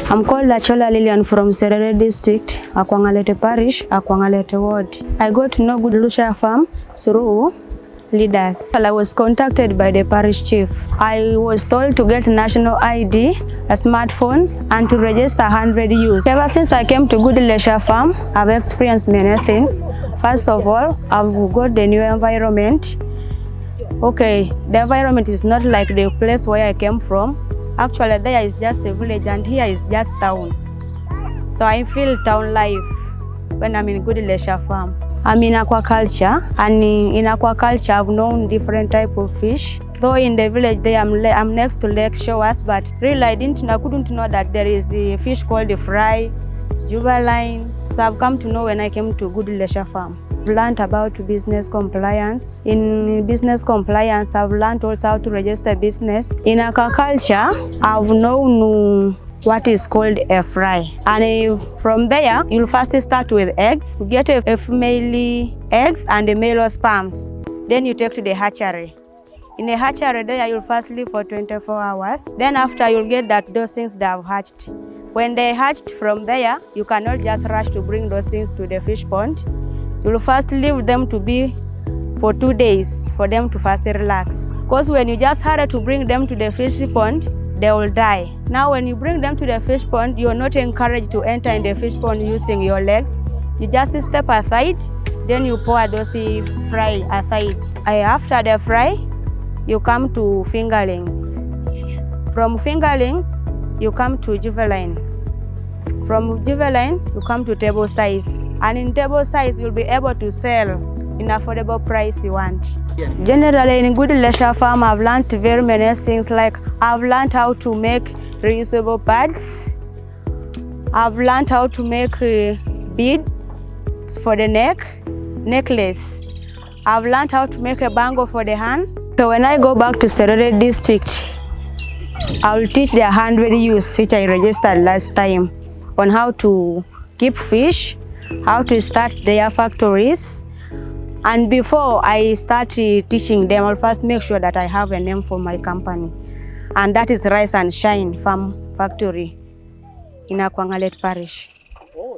I'm called Achola Lilian from Serere District, Aquaculture Parish, Aquaculture Ward. I got to know Gudie Leisure Farm through leaders. I was contacted by the parish chief. I was told to get national ID, a smartphone, and to register 100 youths. Ever since I came to Gudie Leisure Farm, I've experienced many things. First of all, I've got the new environment. Okay, the environment is not like the place where I came from. Actually, there is just a village and here is just town. So I feel town life when I'm in Gudie Leisure Farm. I'm in aquaculture, and in aquaculture I've known different type of fish. Though in the village there I'm next to lake shores, but really I couldn't know that there is the fish called the fry, juvenile. So I've come to know when I came to Gudie Leisure Farm. I've learned about business compliance. In business compliance, I've learned also how to register business. In aquaculture, I've known what is called a fry. And from there, you'll first start with eggs. You get a female eggs and a male sperms. Then you take to the hatchery. In the hatchery there, you'll first live for 24 hours. Then after, you'll get those things that have hatched. When they hatched from there, you cannot just rush to bring those things to the fish pond. You'll first leave them to be for 2 days for them to first relax. Because when you just hurry to bring them to the fish pond, they will die. Now when you bring them to the fish pond, you are not encouraged to enter in the fish pond using your legs. You just step aside, then you pour those fry aside. After the fry, you come to fingerlings. From fingerlings, you come to juvenile. From juvenile, you come to table size. And in table size, you'll be able to sell in affordable price you want. Generally, in Gudie Leisure Farm, I've learned very many things. Like I've learned how to make reusable pads. I've learned how to make beads for the necklace. I've learned how to make a bangle for the hand. So when I go back to Serere District, I will teach the 100 youths which I registered last time on how to keep fish, how to start their factories. And before I start teaching them, I'll first make sure that I have a name for my company. And that is Rice and Shine Farm Factory in Aquaculture Parish.